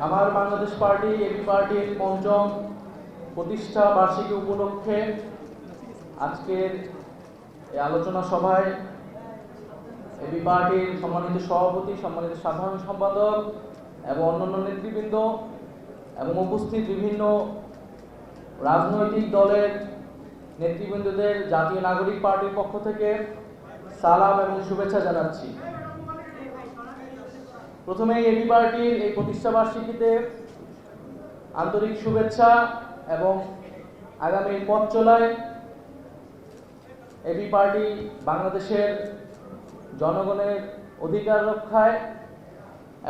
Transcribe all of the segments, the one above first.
আমার Bangladesh party AB পার্টির পঞ্চম প্রতিষ্ঠা বার্ষিকী উপলক্ষে আজকের এই আলোচনা সভায় এবি পার্টির সম্মানিত সভাপতি, সম্মানিত সাধারণ সম্পাদক এবং অন্যান্য নেতৃবৃন্দ এবং উপস্থিত বিভিন্ন রাজনৈতিক দলের নেতৃবৃন্দদের জাতীয় নাগরিক পার্টির পক্ষ থেকে সালাম এবং শুভেচ্ছা জানাচ্ছি। প্রথমেই এবি পার্টির এই প্রতিষ্ঠা বার্ষিকীতে আন্তরিক শুভেচ্ছা এবং আগামী পথ চলায় এবি পার্টি বাংলাদেশের জনগণের অধিকার রক্ষায়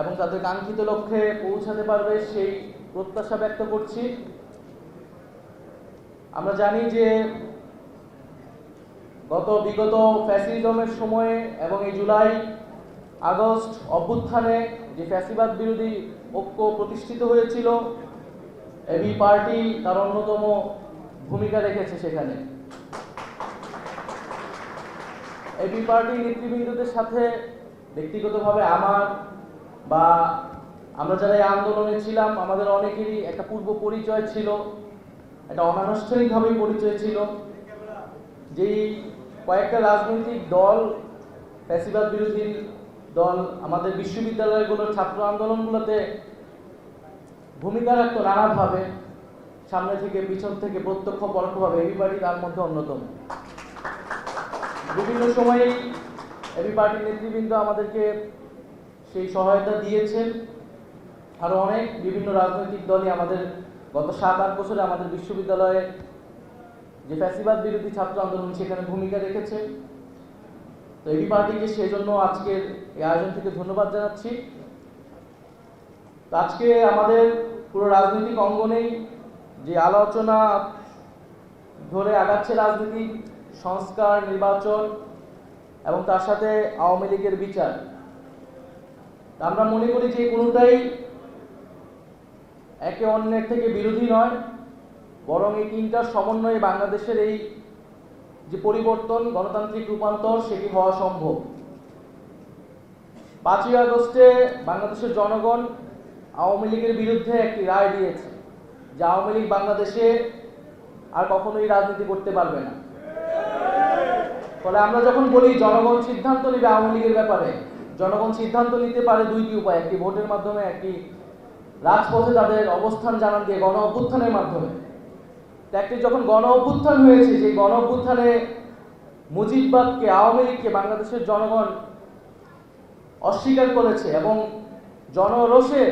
এবং তাদের কাঙ্ক্ষিত লক্ষ্যে পৌঁছাতে পারবে সেই প্রত্যাশা ব্যক্ত করছি। আমরা জানি যে বিগত ফ্যাসিজমের সময়ে এবং এই জুলাই আগস্ট অভ্যুত্থানে যে ফ্যাসিবাদ বিরোধী ঐক্য প্রতিষ্ঠিত হয়েছিল, এবি পার্টি তার অন্যতম ভূমিকা রেখেছে সেখানে। এবি পার্টি নেতৃবৃন্দদের সাথে ব্যক্তিগতভাবে আমরা যারা এই আন্দোলনে ছিলাম, আমাদের অনেকেরই একটা পূর্ব পরিচয় ছিল, একটা অনানুষ্ঠানিকভাবেই পরিচয় ছিল। যেই কয়েকটা রাজনৈতিক দল, ফ্যাসিবাদ বিরোধী দল আমাদের বিশ্ববিদ্যালয়গুলোর ছাত্র আন্দোলনগুলোতে ভূমিকা রাখতো নানাভাবে, সামনে থেকে পিছন থেকে প্রত্যক্ষ পরোক্ষভাবে, এবি পার্টি তার মধ্যে অন্যতম। বিভিন্ন সময়ে এবি পার্টির নেতৃবৃন্দ আমাদেরকে সেই সহায়তা দিয়েছেন। আরো অনেক বিভিন্ন রাজনৈতিক দলই আমাদের গত 7-8 বছরে আমাদের বিশ্ববিদ্যালয়ে যে ফ্যাসিবাদ বিরোধী ছাত্র আন্দোলন সেখানে ভূমিকা রেখেছে। তো এবি পার্টিকে সেজন্য আজকের এই আয়োজন থেকে ধন্যবাদ জানাচ্ছি। তো আজকে আমাদের পুরো রাজনৈতিক অঙ্গনেই যে আলোচনা ধরে আগাচ্ছে রাজনীতি সংস্কার, নির্বাচন এবং তার সাথে আওয়ামী লীগের বিচার, আমরা মনে করি যে কোনোটাই একে অন্যের থেকে বিরোধী নয়, বরং এই তিনটার সমন্বয়ে বাংলাদেশের এই যে পরিবর্তন, গণতান্ত্রিক রূপান্তর, সেটি হওয়া সম্ভব। 5ই আগস্টে বাংলাদেশের জনগণ আওয়ামী লীগের বিরুদ্ধে একটি রায় দিয়েছে যে আওয়ামী লীগ বাংলাদেশে আর কখনোই রাজনীতি করতে পারবে না। ফলে আমরা যখন বলি জনগণ সিদ্ধান্ত নেবে আওয়ামী লীগের ব্যাপারে, জনগণ সিদ্ধান্ত নিতে পারে দুইটি উপায়, একটি ভোটের মাধ্যমে, একটি রাজপথে তাদের অবস্থান জানান দিয়ে গণ অভ্যুত্থানের মাধ্যমে। একটি যখন গণ অভ্যুত্থান হয়েছে, সেই গণ অভ্যুত্থানে মুজিববাদকে, আওয়ামী লীগকে বাংলাদেশের জনগণ অস্বীকার করেছে এবং জনরোষে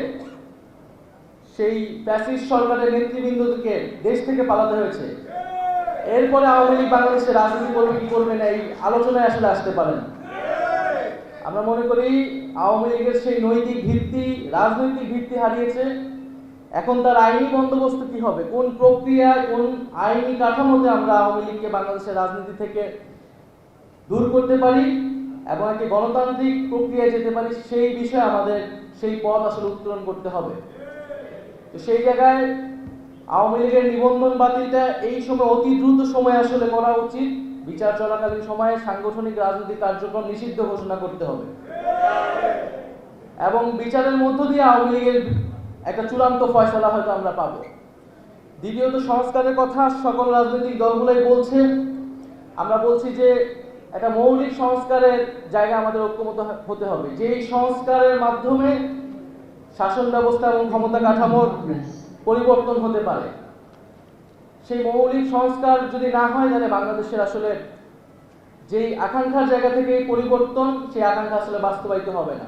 সেই ফ্যাসিস্ট সরকারের নেতৃবৃন্দকে দেশ থেকে পালাতে হয়েছে। এরপরে আওয়ামী লীগ বাংলাদেশে রাজনীতি করবে কি করবে না এই আলোচনায় আসলে আসতে পারে না। আমরা মনে করি আওয়ামী লীগের সেই নৈতিক ভিত্তি, রাজনৈতিক ভিত্তি হারিয়েছে। এখন তার আইনি বন্দোবস্ত কি হবে, কোন প্রক্রিয়ায়, কোন আইনি কাঠামোতে আমরা আওয়ামী লীগকে বাংলাদেশের রাজনীতি থেকে দূর করতে পারি এবং একটি গণতান্ত্রিক প্রক্রিয়ায় যেতে পারি, সেই বিষয়ে আমাদের সেই পথ আসলে উত্তোলন করতে হবে। তো সেই জায়গায় আওয়ামী লীগের নিবন্ধন বাতিলটা এই সময় অতি দ্রুত সময় আসলে করা উচিত। বিচার চলাকালীন সময়ে সাংগঠনিক রাজনৈতিক কার্যক্রম নিষিদ্ধ ঘোষণা করতে হবে এবং বিচারের মধ্য দিয়ে আওয়ামী লীগের একটা চূড়ান্ত ফয়সালা হয়তো আমরা পাবো। দ্বিতীয়ত, সংস্কারের কথা সকল রাজনৈতিক দলগুলোই বলছে। আমরা বলছি যে একটা মৌলিক সংস্কারের জায়গা আমাদের ঐক্যমত হতে হবে, যেই সংস্কারের মাধ্যমে শাসন ব্যবস্থা এবং ক্ষমতা কাঠামোর পরিবর্তন হতে পারে। সেই মৌলিক সংস্কার যদি না হয়, তাহলে বাংলাদেশের আসলে যেই আকাঙ্ক্ষার জায়গা থেকে এই পরিবর্তন, সেই আকাঙ্ক্ষা আসলে বাস্তবায়িত হবে না।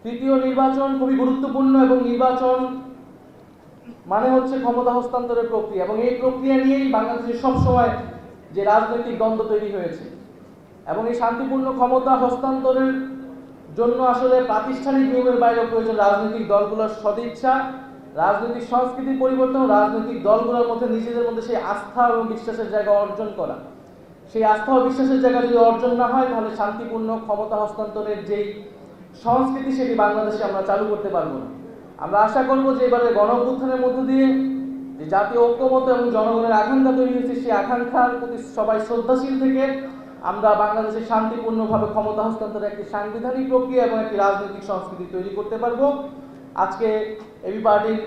তৃতীয়, নির্বাচন খুবই গুরুত্বপূর্ণ এবং নির্বাচন মানে হচ্ছে ক্ষমতা হস্তান্তরের প্রক্রিয়া এবং এই প্রক্রিয়া নিয়েই বাংলাদেশের সবসময় যে রাজনৈতিক দ্বন্দ্ব তৈরি হয়েছে এবং এই শান্তিপূর্ণ ক্ষমতা হস্তান্তরের জন্য আসলে প্রাতিষ্ঠানিক নিয়মের বাইরে প্রয়োজন রাজনৈতিক দলগুলোর সদিচ্ছা, রাজনৈতিক সংস্কৃতি পরিবর্তন, রাজনৈতিক দলগুলোর মধ্যে নিজেদের মধ্যে সেই আস্থা এবং বিশ্বাসের জায়গা অর্জন করা। সেই আস্থা ও বিশ্বাসের জায়গা যদি অর্জন না হয়, তাহলে শান্তিপূর্ণ ক্ষমতা হস্তান্তরের যেই সংস্কৃতি, সেটি বাংলাদেশে আমরা চালু করতে পারবো না। আমরা আশা করব যে এবারে গণ অভ্যুত্থানের মধ্য দিয়ে যে জাতীয় ঐক্যমত এবং জনগণের আকাঙ্ক্ষা তৈরি হয়েছে, সেই আকাঙ্ক্ষার প্রতি সবাই শ্রদ্ধাশীল থেকে আমরা বাংলাদেশে শান্তিপূর্ণভাবে ক্ষমতা হস্তান্তরের একটি সাংবিধানিক প্রক্রিয়া এবং একটি রাজনৈতিক সংস্কৃতি তৈরি করতে পারবো। আজকে এবি পার্টির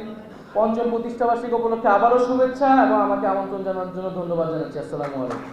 পঞ্চম প্রতিষ্ঠাবার্ষিকী উপলক্ষে আবারও শুভেচ্ছা এবং আমাকে আমন্ত্রণ জানানোর জন্য ধন্যবাদ জানাচ্ছি। আসসালামু আলাইকুম।